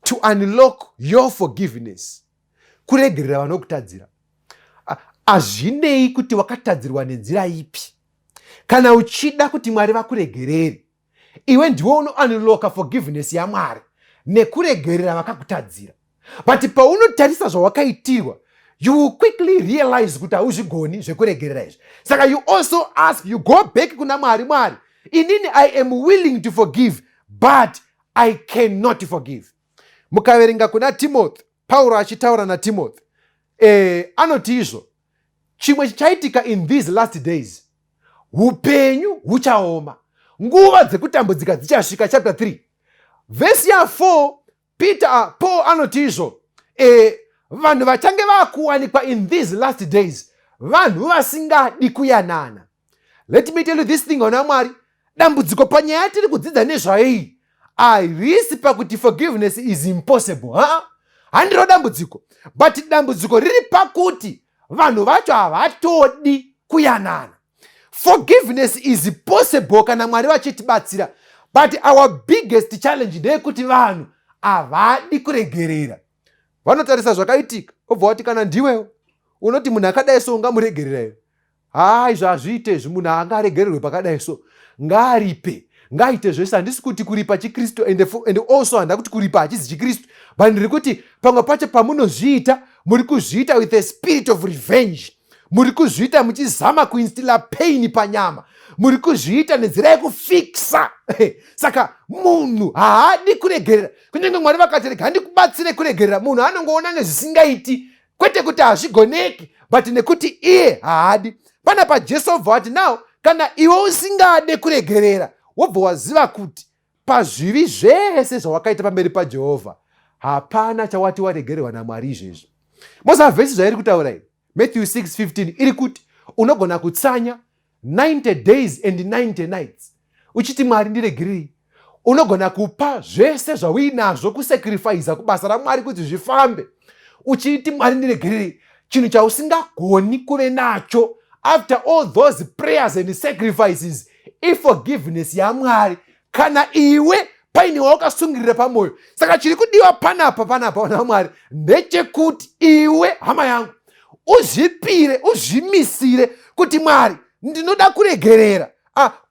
to unlock your forgiveness kuregerera vanokutadzira. Hazvinei kuti wakatadzirwa nenzira ipi. Kana uchida kuti Mwari vakuregerere, iwe ndiwe unounlocka forgiveness yaMwari nekuregerera vakakutadzira. But paunotarisa zvawakaitirwa, you will quickly realize kuti hauzvigoni zvekuregerera izvi. Saka you also ask, you go back kuna Mwari, Mwari, inini I am willing to forgive, but I cannot forgive. Mukaverenga kuna Timothy, Pauro achitaura naTimothy, anoti izvo, chimwe chichaitika in these last days, upenyu huchaoma, nguva dzekutambudzika dzichasvika. Chapter 3 vhesi ya4 Paul anoti izvo, vanhu vachange vakuwanikwa in these last days, vanhu vasingadi kuyanana. Let me tell you this thing, ona Mwari, dambudziko panyaya yatiri kudzidza nezvayo iyi harisi pakuti forgiveness is impossible. Handiro dambudziko, but dambudziko riri pakuti vanhu vacho havatodi kuyanana. Forgiveness is possible kana Mwari vachitibatsira, but our biggest challenge ndeyekuti vanhu havadi kuregerera. Vanotarisa zvakaitika obva vati kana ndiwewo unoti munhu akadai so ungamuregerera iwe. Izvo hazviite izvi, munhu angaregererwe pakadai so ngaaripe, ngaaite zvese. Handisi kuti kuripa chiKristu and also handa kuti kuripa hachizi chiKristu, but ndiri kuti pamwe pacho pamunozviita muri kuzviita with a spirit of revenge. Muri kuzviita muchizama kuinstilla pain panyama, muri kuzviita nenzira yekufikisa. Saka munhu haadi kuregerera. Kunyange Mwari vakati rega handikubatsire kuregerera, munhu anongoona nezvisingaiti, kwete kuti hazvigoneki, but nekuti iye haadi. Panapa Jesu obva vati, now kana iwe usingade kuregerera, wobva waziva kuti pazvivi zvese zvawakaita pamberi paJehovha hapana chawati waregererwa naMwari izvezvo. Mozavhesi zvairi kutaura iyi Matthew 6:15 iri kuti unogona kutsanya 90 days and 90 nights uchiti Mwari ndiregerei. Unogona kupa zvese zvauinazvo kusacrifice kubasa raMwari kuti zvifambe uchiti Mwari ndiregerei, chinhu chausingagoni kuve nacho after all those prayers and sacrifices iforgiveness yaMwari kana iwe paine wakasungirira pamwoyo. Saka chiri kudiwa panapa na Mwari ndechekuti iwe hama yangu uzvipire, uzvimisire kuti Mwari ndinoda kuregerera.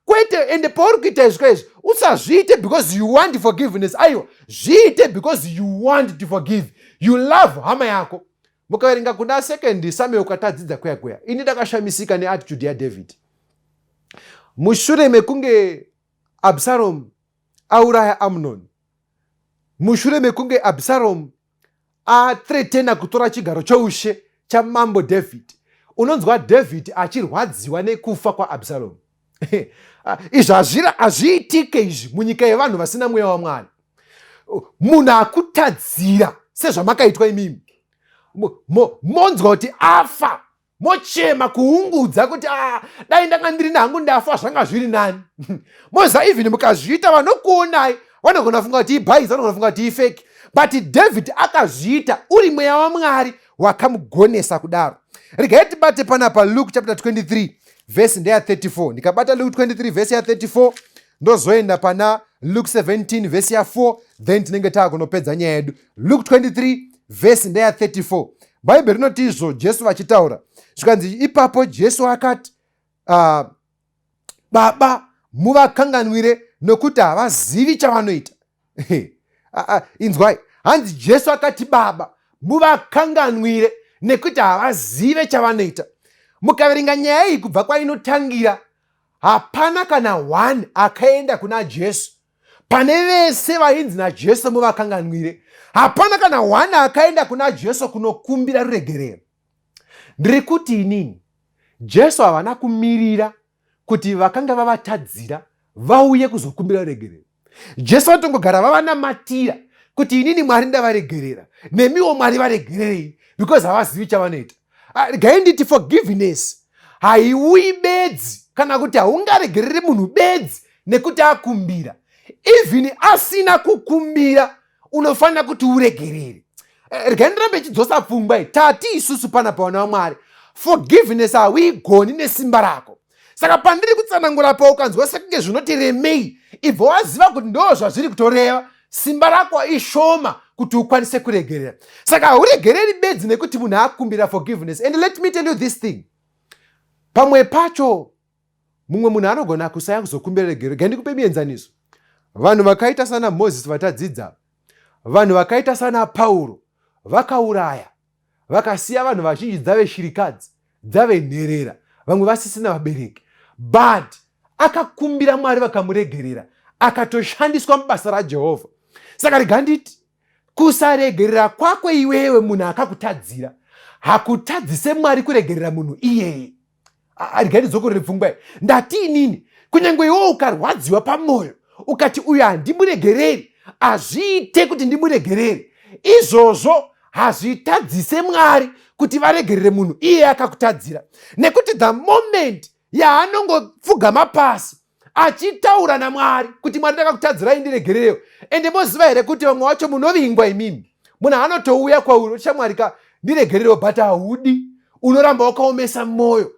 Kwete ende pauri kuita izvi usazviite because you want forgiveness. Aiwa, zviite because you want to forgive. You love hama yako. Mukaverenga kuna 2 Samuel ukatadzidza kweya ini ndakashamisika neattitude yaDavid. Mushure mekunge Absalom auraya Amnon, mushure mekunge Absalom athreatena kutora chigaro choushe chamambo David, unonzwa David achirwadziwa nekufa kwaAbsalom. Izvi hazviitike izvi munyika yevanhu vasina mweya waMwari. Munhu akutadzira sezvamakaitwa imimi, monzwa kuti afa, mochema kuungudza kuti dai ndanga ndiri nangu ndafa zvanga zviri nani. Moza even mukazviita vanokuonai vanogona funga kuti ibhaiza, vanogona funga kuti ifeki, but David akazviita uri mweya waMwari wakamugonesa kudaro. Regai tibate panapa Luke chapter 23 vhesi ndeya 34. Ndikabata Luke 23 vhesi ya 34 ndozoenda pana Luke 17 vhesi ya 4, then tinenge taakunopedza nyaya yedu. Luke 23 vhesi ndeya 34. Bhaibheri rinoti izvo Jesu vachitaura zvikanzi, ipapo Jesu akati, Baba muvakanganwire nokuti havazivi chavanoita. Inzwai, hanzi Jesu akati Baba muvakanganwire nekuti havazive chavanoita. Mukaverenga nyaya iyi kubva kwainotangira, hapana kana 1 akaenda kuna Jesu. Pane vese vainzi naJesu muvakanganwire, hapana kana 1 akaenda kuna Jesu kunokumbira ruregerero. Ndiri kuti inini Jesu havana kumirira kuti vakanga vavatadzira vauye kuzokumbira ruregerero. Jesu vatongogara vavanamatira kuti inini Mwari ndavaregerera, nemiwo Mwari varegererei, because havazivi chavanoita. Regai nditi forgiveness haiuyi bedzi, kana kuti haungaregerere munhu bedzi nekuti akumbira. Even asina kukumbira unofanira kuti uregerere. Regai ndirambe chidzosa pfungwa, tati isusu pana pawana waMwari, forgiveness hauigoni nesimba rako. Saka pandiri kutsanangura paukanzwa sekunge zvinoti remei, ibvo waziva kuti ndo zvazviri kutoreva, simba rako ishoma kuti ukwanise kuregerera. Saka hauregereri bedzi nekuti munhu akumbira forgiveness. And let me tell you this thing, pamwe pacho mumwe munhu anogona kusaya kuzokumbira ruregerero. Ndikupe muenzaniso. Vanhu vakaita sana Moses vatadzidza, vanhu vakaita sana Pauro vakauraya, vakasiya vanhu vazhinji dzave shirikadzi, dzave nherera, vamwe vasisina vabereki, but akakumbira Mwari vakamuregerera, akatoshandiswa mubasa raJehovha. Saka rega nditi kusaregerera kwako iwewe munhu akakutadzira hakutadzise Mwari kuregerera munhu iyeye. Rega ndidzokorere pfungwa. Ndati inini kunyange iwe ukarwadziwa pamwoyo ukati uyu handimuregereri, hazviite kuti ndimuregerere, izvozvo hazvitadzise Mwari kuti varegerere munhu iye akakutadzira. Nekuti the moment yaanongopfugama pasi achitaura naMwari kuti Mwari ndakakutadzirai ndiregererewo, ende moziva here kuti vamwe vacho munovingwa imimi. Munhu anotouya kwauri uchamwari ndiregererewo, but haudi, unoramba wakaomesa mwoyo.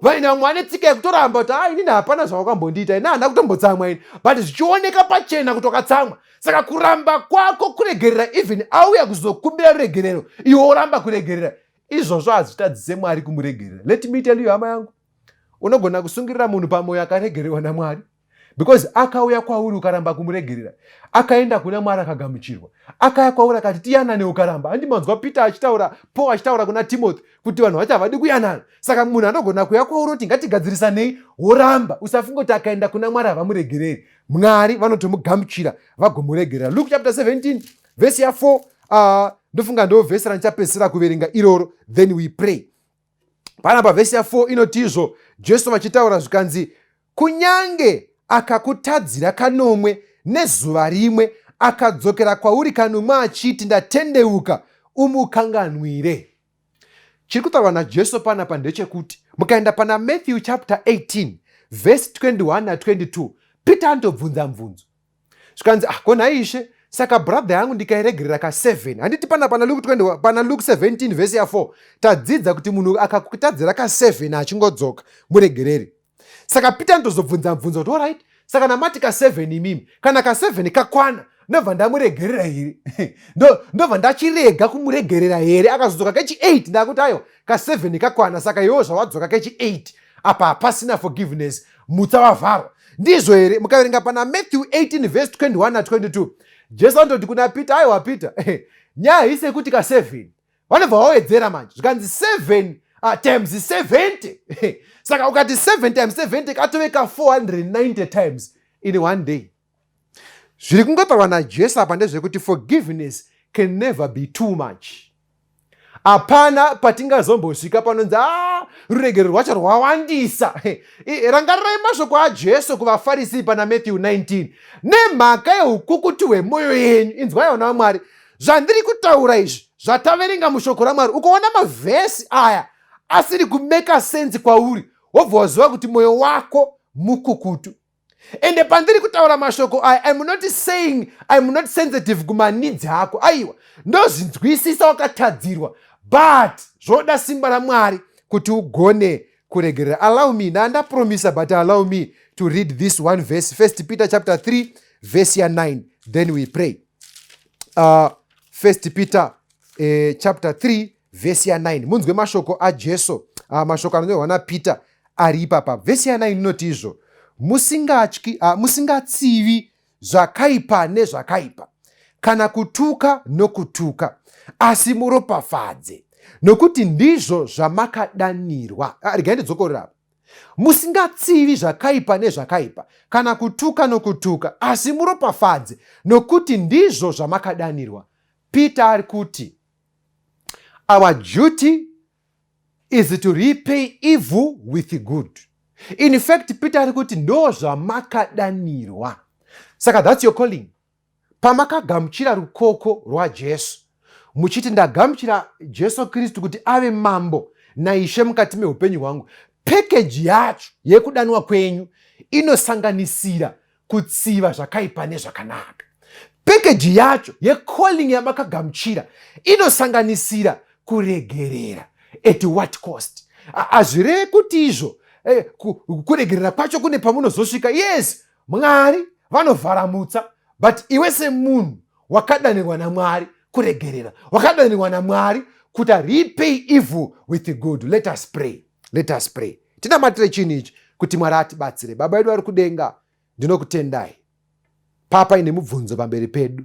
Vaina vamwe vane tsika yekutoramba kuti inini hapana zvawakambondiita, ina handa kutombotsamwa ini, but zvichioneka pachena kuti wakatsamwa. Saka kuramba kwako kuregerera, even auya kuzokumbira ruregerero iwe oramba kuregerera, izvozvo hazvitadzise Mwari kumuregerera. Let me tell you, hama yangu, unogona kusungirira munhu pamwoyo akaregerewa naMwari, because akauya kwauri ukaramba kumuregerera, akaenda kuna Mwari akagamuchirwa, akaya kwauri akati tiyanane ukaramba. Handimanzwa Peter achitaura, Paul achitaura kuna Timothy kuti vanhu vacho havadi kuyanana. Saka munhu anogona kuya kwauri kuti ngatigadzirisanei, woramba. Usafunga kuti akaenda kuna Mwari havamuregereri, Mwari vanotomugamuchira vagomuregerera. Luke chapter 17 verse ya 4, ndofunga ndo vhesi randichapedzisira kuverenga iroro, then we pray. Pana pavhesi ya 4 inotizvo Jesu vachitaura zvikanzi, kunyange akakutadzira kanomwe nezuva rimwe, akadzokera kwauri kanomwe achiti ndatendeuka, umukanganwire. Chiri kutaurwa naJesu panapa ndechekuti mukaenda pana Matthew chapter 18 verse 21 na 22, Peter anotobvunza mvunzo zvikanzi, kona Ishe, saka brother yangu ndikairegerera ka7. Handiti pana Luke 17 verse ya 4 tadzidza kuti munhu akakutadzira ka7 achingodzoka muregereri. Saka Peter anotozobvunza mvunzo kuti alright, saka namati ka7 imimi, kana ka7 kakwana ndobva ndamuregerera here? Ndobva ndachirega kumuregerera here? Akazodzoka kechi8 ndakuti ayo ka7 kakwana, saka iwo zvawadzoka kechi8 apa hapasina forgiveness, mutsa wavharwa. Ndizvo here? Mukaverenga pana Matthew 18 verse 21 na 22, Jesu anototi kuna Peter, aiwa Peter, nyaya hisi yekuti ka7 vanobva vawedzera manje zvikanzi 7 times 70. Saka ukati 7 times 70 katove ka 490 times in one day. Zviri kungotaurwa naJesu apa ndezvekuti forgiveness can never be too much. Hapana patingazombosvika panonzi ruregerero rwacho rwawandisa. Rangarirai mashoko aJesu kuvaFarisi pana Matthew 19, nemhaka yeukukutu hwemwoyo yenyu. Inzwai vana vaMwari, zvandiri kutaura izvi zvataverenga mushoko raMwari, ukaona mavhesi aya asiri kumeka sense kwauri, wobva waziva kuti mwoyo wako mukukutu. Ende pandiri kutaura mashoko aya, I'm not sensitive kumanidzi ako. Aiwa, ndozvinzwisisa wakatadzirwa, but zvoda simba raMwari kuti ugone kuregerera. Allow me, nandapromisa, but allow me to read this one verse, 1 Peter chapter 3 verse ya 9, then we pray. 1 Peter chapter 3 verse ya 9, munzwe mashoko aJesu, mashoko anonyorwa naPeter ari ipapa. Vhesi ya 9 inoti izvo, musingatsivi zvakaipa nezvakaipa, kana kutuka nokutuka, asi muropafadze, nokuti ndizvo zvamakadanirwa. Regai ndidzokorera apa. Musingatsivi zvakaipa nezvakaipa, kana kutuka nokutuka, asi muropafadze, nokuti ndizvo zvamakadanirwa. Peter ari kuti, our duty is to repay evil with good. In fact, Peter ari kuti ndo zvamakadanirwa. Saka that's your calling. Pamakagamuchira rukoko rwaJesu, muchiti ndagamuchira Jesu Kristu kuti ave mambo naishe mukati meupenyu hwangu, package yacho yekudanwa kwenyu inosanganisira kutsiva zvakaipa nezvakanaka. Package yacho yecalling yamakagamuchira inosanganisira kuregerera. At what cost? Hazvireve kuti izvo kuregerera kwacho kune pamunozosvika. Yes, Mwari vanovharamutsa, but iwe semunhu wakadanirwa naMwari kuregerera, wakadanirwa naMwari kuti repay evil with good. Let us pray. Let us pray. Tinamatire chinhu ichi kuti Mwari atibatsire. Baba edu ari kudenga, ndinokutendai papa ine mubvunzo pamberi pedu.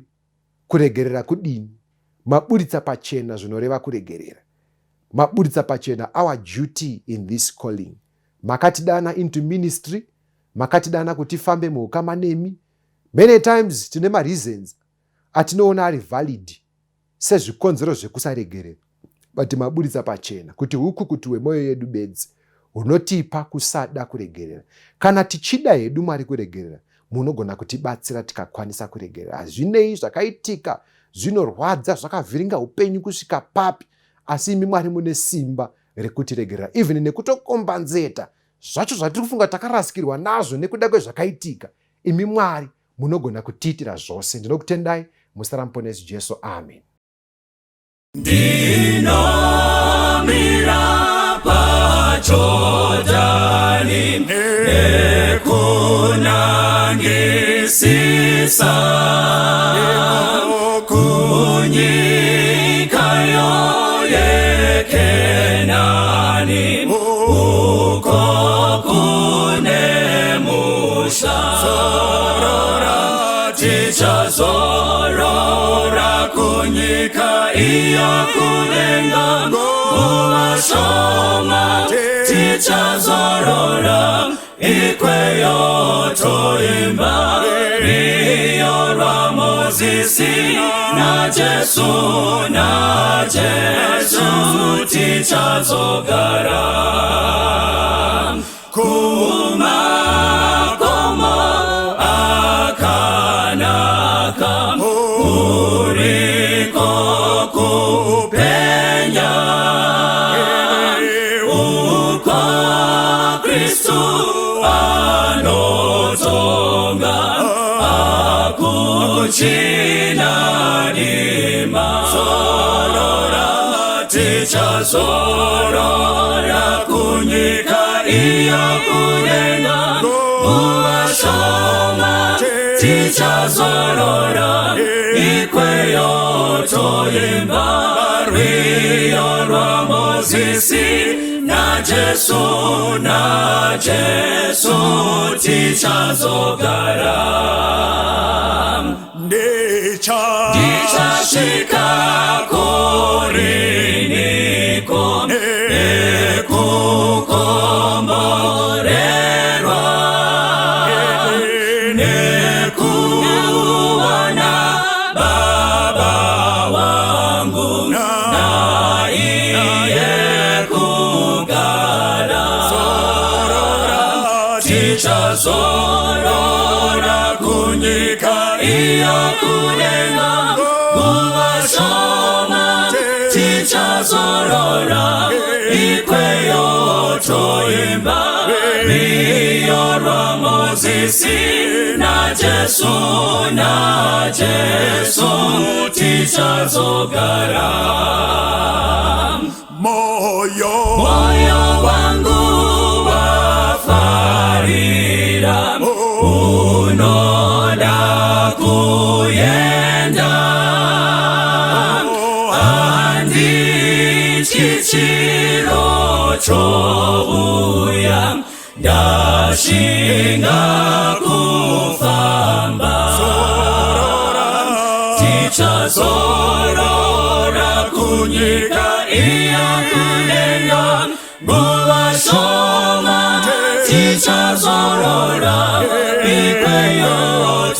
Kuregerera kudini? Maburitsa pachena zvinoreva kuregerera. Maburitsa pachena our duty in this calling. Makatidana into ministry, makatidana kuti fambe muukama nemi. Many times tine reasons atinoona ari valid sezvikonzero zvekusaregerera, but maburitsa pachena kuti huku kuti wemoyo yedu bedzi unotipa kusada kuregerera. Kana tichida hedu Mwari kuregerera, munogona kutibatsira tikakwanisa kuregerera. Hazvinei zvakaitika, zvinorwadza, zvakavhiringa upenyu kusvika papi, asi imi Mwari mune simba rekutiregerera, even nekutokombanzeta zvacho zvatiri kufunga takarasikirwa nazvo nekuda kwezvakaitika. Imi Mwari munogona kutiitira zvose. Ndinokutendai muzita raMuponesi Jesu. Amen. Ndinomira paJorodhani nekunangisisa kunyika yeKenani, uko kune musha. Tichazorora kunyika iyo kudenga muvashoma. Tichazorora ikweyo toimba riyo rwa Mozisi na Jesu tichazogara kumakomo akanaka uriko kupenya uko Kristu anotonga akuchinadima. Tichazorora kunyika iyo kudenga muvashoma. Tichazorora ikweyo toimba riyo rwa Mozisi na Jesu tichazogara. Ndichasvika kuriniko nekukomborerwa nekuwana Baba wangu na iye kugara. Tichazorora kunyika iyo kudenga muvashoma. Tichazorora ikweyo toimba riyo rwa Mozisi na Jesu tichazogara. Moyo wangu wafarira unoda kuyenda andichichiro chouya ndashinga kufamba. Tichazorora kunyika iyo kudenga muvashoma.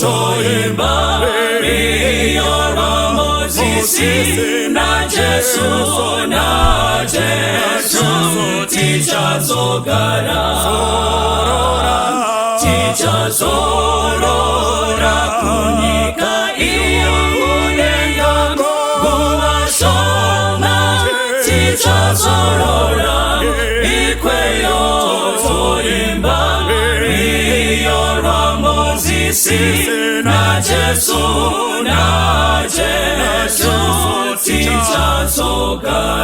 zoimba iyo rwambo zisi na Jesu tichazogara tichazorora kunyika iyo unengamo guvashoma tichazorora ikweyo zoimba iyo rwambo zisi na Jesu tichazogara